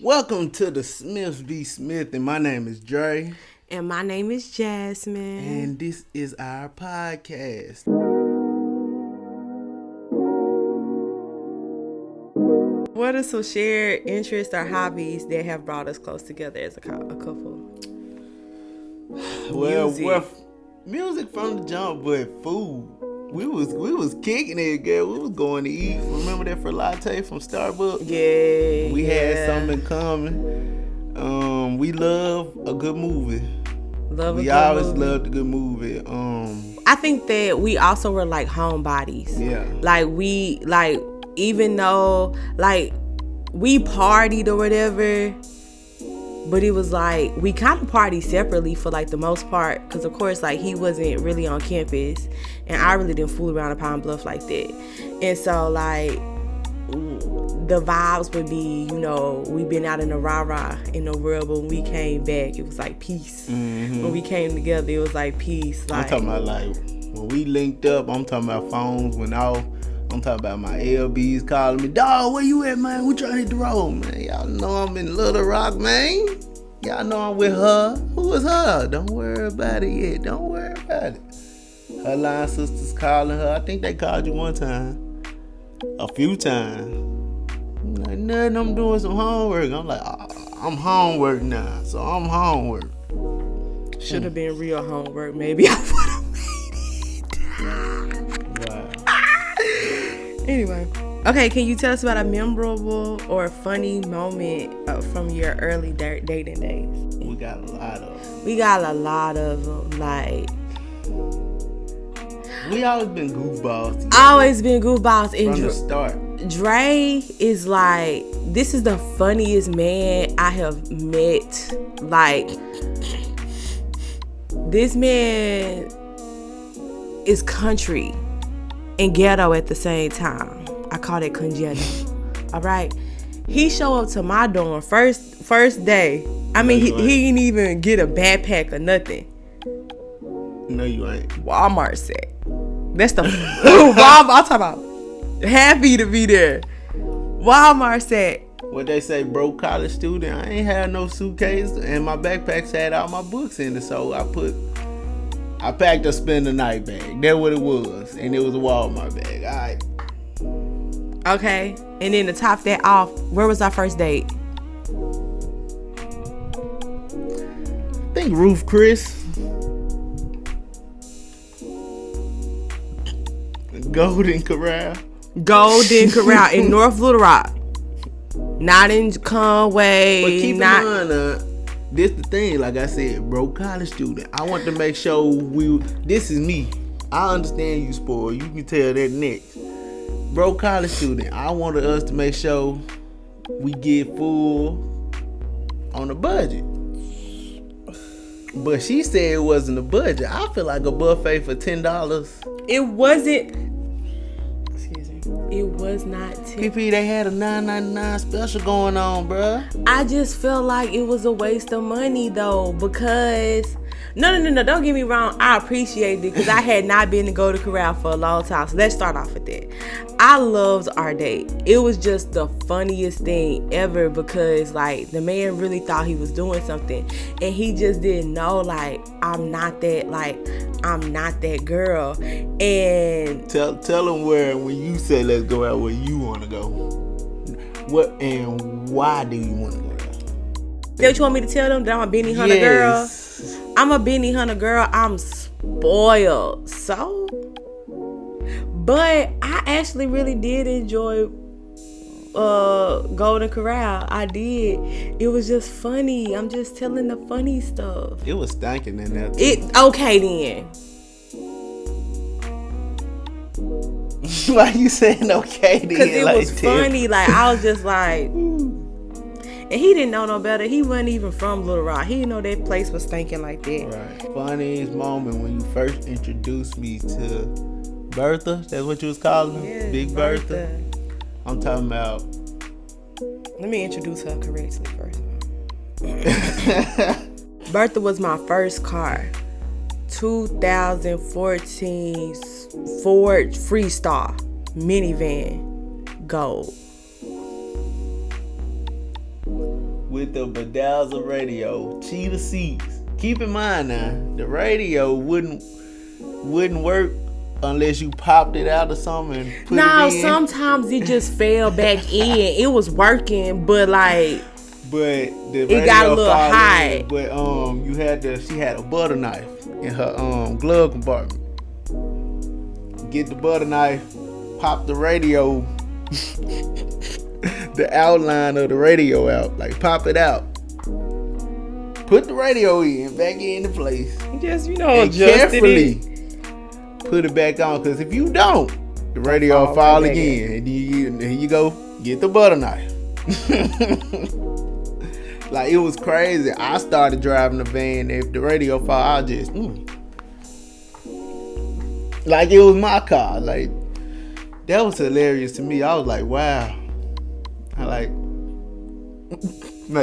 Welcome to the Smiths v. Smith, and my name is Dré. And my name is Jasmine. And this is our podcast. What are some shared interests or hobbies that have brought us close together as a couple? Well, music from the jump, but food. We was kicking it, girl. We was going to eat. Remember that for latte from Starbucks? Yeah. We had something in common. We love a good movie. We always loved a good movie. I think that we also were like homebodies. Yeah. Even though we partied or whatever, but it was like we kind of partied separately for like the most part, because of course he wasn't really on campus and I really didn't fool around in Pine Bluff like that. And so the vibes would be, we've been out in the rah-rah in the world, but when we came back it was like peace. Mm-hmm. When we came together it was like peace. I'm talking about when we linked up, I'm talking about phones went off. I'm talking about my LBs calling me, dawg, where you at, man? We trying to hit the road, man. Y'all know I'm in Little Rock, man. Y'all know I'm with her. Who is her? Don't worry about it yet. Don't worry about it. Her line sisters calling her. I think they called you one time. A few times. I'm like, nothing, I'm doing some homework. I'm like, I'm homework now, so I'm homework. Should have been real homework. Maybe I would have made it. Wow. Anyway, okay, can you tell us about a memorable or funny moment from your early dating days? We got a lot of them. We got a lot of them. We always been goofballs together. Always been goofballs. And from the start. Dré is this is the funniest man I have met. This man is country and ghetto at the same time. I call it congenital. All right. He show up to my dorm first day. I mean, he didn't even get a backpack or nothing. No, you ain't. Walmart set. That's the Walmart. I'm talking about happy to be there. Walmart set. What they say, broke college student. I ain't had no suitcase, and my backpacks had all my books in it, so I packed a spend the night bag. That's what it was. And it was a Walmart bag. All right. Okay. And then to top that off, where was our first date? I think Roof Chris. Golden Corral in North Little Rock. Not in Conway. But keep in mind, this the thing, like I said, broke college student. I want to make sure this is me. I understand you spoiled. You can tell that next. Broke college student. I wanted us to make sure we get full on a budget. But she said it wasn't a budget. I feel like a buffet for $10. It wasn't. Excuse me. It was not $10. PP, they had a $9.99 special going on, bruh. I just felt like it was a waste of money though, because no, don't get me wrong, I appreciate it because I had not been to Golden Corral for a long time. So let's start off with that. I loved our date. It was just the funniest thing ever because the man really thought he was doing something and he just didn't know I'm not that girl. And tell him when you say let's go out, where you want to go. What and why do you want to go out? That what you want me to tell them, that I'm a Benny Hunter girl? I'm a Benny Hunter girl. I'm spoiled. So, but I actually really did enjoy Golden Corral. I did. It was just funny. I'm just telling the funny stuff. It was stinking in there too. Okay then. Why you saying okay then? Because it was funny. I was just and he didn't know no better. He wasn't even from Little Rock. He didn't know that place was stinking like that. Right. Funniest moment when you first introduced me to Bertha. That's what you was calling her? Yes, Big Bertha. I'm talking about. Let me introduce her correctly first. Bertha was my first car. 2014 Ford Freestar minivan, gold. with the bedazzled radio, cheetah seats. Keep in mind now, the radio wouldn't work unless you popped it out or something and put it in. Sometimes it just fell back in. It was working, but like, but the radio it got a little high. But she had a butter knife in her glove compartment. Get the butter knife, pop the radio, the outline of the radio out, like pop it out. Put the radio back into place. Just, and adjust carefully it. Put it back on, because if you don't, the radio will fall again. And here you go, get the butter knife. Like, it was crazy. I started driving the van. If the radio fall, I just like it was my car. Like, that was hilarious to me. I was like, wow. I like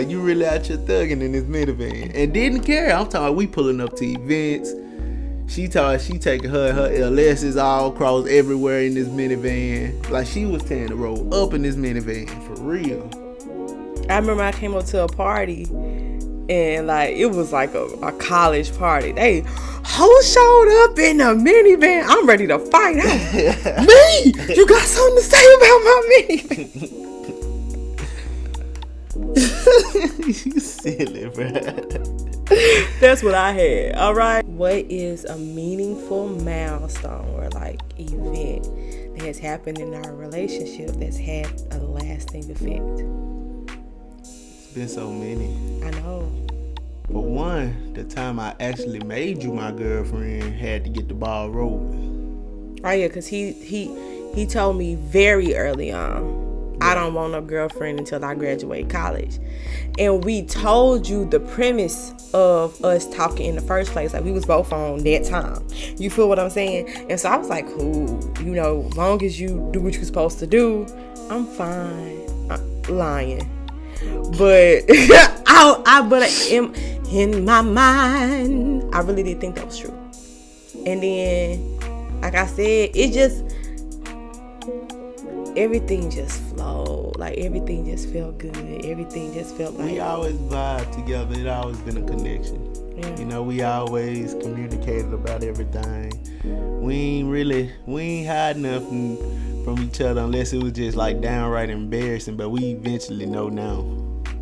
you really out here thugging in this minivan. And didn't care. I'm talking about we pulling up to events. She taking her LS's all across everywhere in this minivan. Like, she was tearing the road up in this minivan, for real. I remember I came up to a party, and like, it was like a college party. They showed up in a minivan. I'm ready to fight out. Me? You got something to say about my minivan? You silly, bro. That's what I had. All right. What is a meaningful milestone or like event that has happened in our relationship that's had a lasting effect? It's been so many. I know. But one, the time I actually made you my girlfriend, had to get the ball rolling. Oh yeah, because he told me very early on, I don't want a girlfriend until I graduate college. And we told you the premise of us talking in the first place. Like, we was both on that time. You feel what I'm saying? And so I was like, cool. Long as you do what you're supposed to do, I'm fine. I'm lying. But in my mind, I really did think that was true. And then, like I said, everything just flowed. Like, everything just felt good. Everything just felt like... We always vibe together. It always been a connection. Yeah. We always communicated about everything. We ain't hide nothing from each other unless it was just like downright embarrassing. But we eventually know now.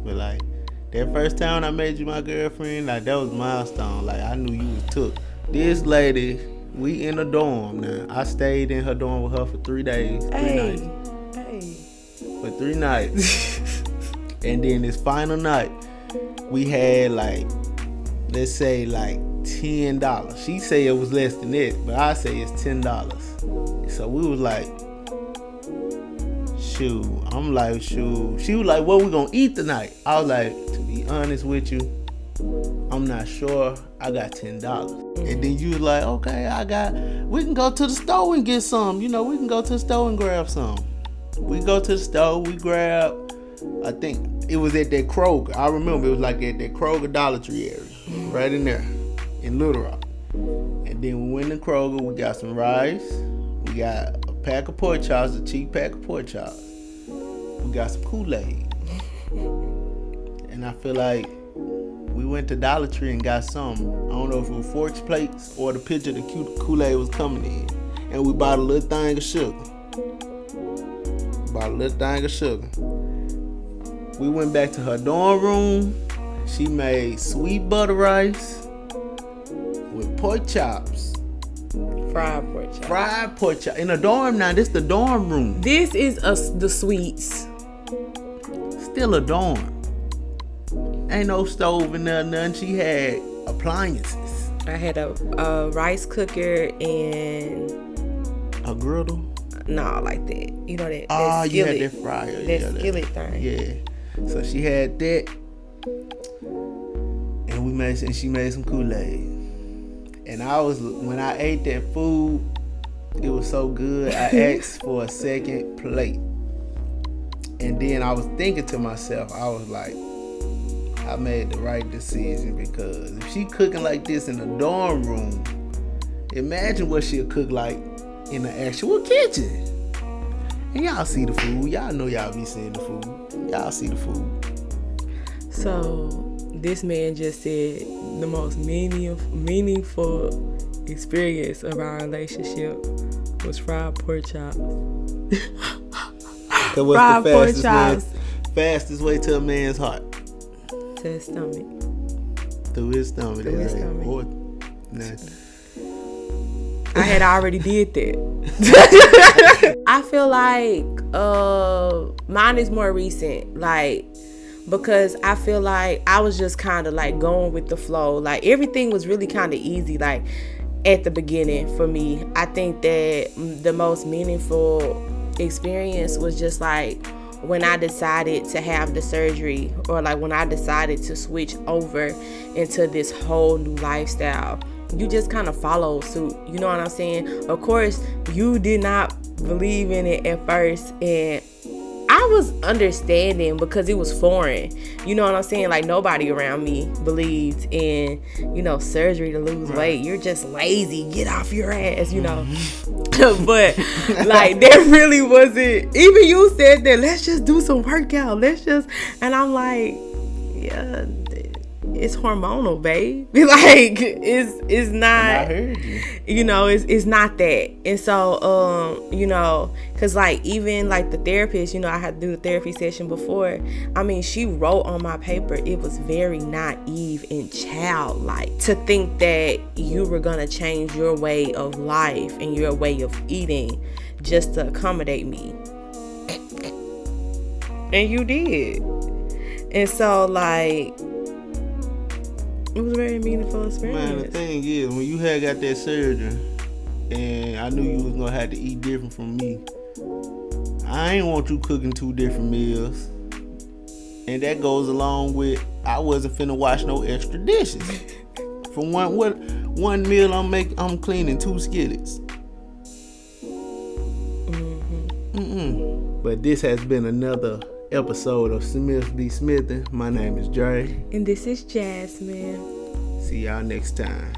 But like, that first time I made you my girlfriend, like, that was a milestone. Like, I knew you was took. This lady, we in a dorm now. I stayed in her dorm with her for 3 days, 3 nights. For 3 nights. And then this final night, we had like, let's say like $10. She say it was less than that, but I say it's $10. So we was like, shoot. I'm like, shoot. She was like, what we gonna eat tonight? I was like, to be honest with you, I'm not sure. I got $10. And then you was like, okay, we can go to the store and get some. We can go to the store and grab some. We go to the store, we grab, I think it was at that Kroger. I remember it was like at that Kroger Dollar Tree area, right in there, in Little Rock. And then we went to Kroger, we got some rice, we got a pack of pork chops, a cheap pack of pork chops. We got some Kool-Aid. And I feel like we went to Dollar Tree and got some. I don't know if it was forks, plates, or the picture the Kool-Aid was coming in. And we bought a little thing of sugar. We went back to her dorm room. She made sweet butter rice with pork chops. Fried pork chops. In a dorm now. This the dorm room. This is the suites. Still a dorm. Ain't no stove in there, nothing. She had appliances. I had a rice cooker and a griddle. No, like that. You know that. Oh, that you had that fryer. That skillet thing. Yeah. So she had that, and she made some Kool-Aid. And when I ate that food, it was so good. I asked for a second plate, and then I was thinking to myself, I was like, I made the right decision, because if she cooking like this in a dorm room, imagine what she'll cook like in the actual kitchen. And y'all see the food. Y'all know y'all be seeing the food. Y'all see the food. So this man just said the most meaningful experience of our relationship was fried pork chops. What's the fastest way to a man's heart? To his stomach. Through his stomach. Through his stomach. Nice. I had already did that. I feel like mine is more recent, like, because I feel like I was just kind of like going with the flow. Like everything was really kind of easy, like at the beginning for me. I think that the most meaningful experience was just like when I decided to have the surgery, or like when I decided to switch over into this whole new lifestyle. You just kind of follow suit, you know what I'm saying? Of course, you did not believe in it at first, and I was understanding because it was foreign, you know what I'm saying? Like nobody around me believed in, you know, surgery to lose weight. You're just lazy, get off your ass, you know. But like that really wasn't, even you said that, let's just do some workout, and I'm like, yeah, it's hormonal, babe. Like it's not. And I heard you. You know, it's not that. And so you know, because like even like the therapist, you know, I had to do the therapy session before. I mean, she wrote on my paper, it was very naive and childlike to think that you were gonna change your way of life and your way of eating just to accommodate me. And you did. And so like, it was a very meaningful experience. Man, the thing is, when you had got that surgery, and I knew you was gonna have to eat different from me, I ain't want you cooking 2 different meals. And that goes along with, I wasn't finna wash no extra dishes. For one meal, I'm cleaning 2 skillets. But this has been another episode of Smith Be Smithin'. My name is Dré. And this is Jasmine. See y'all next time.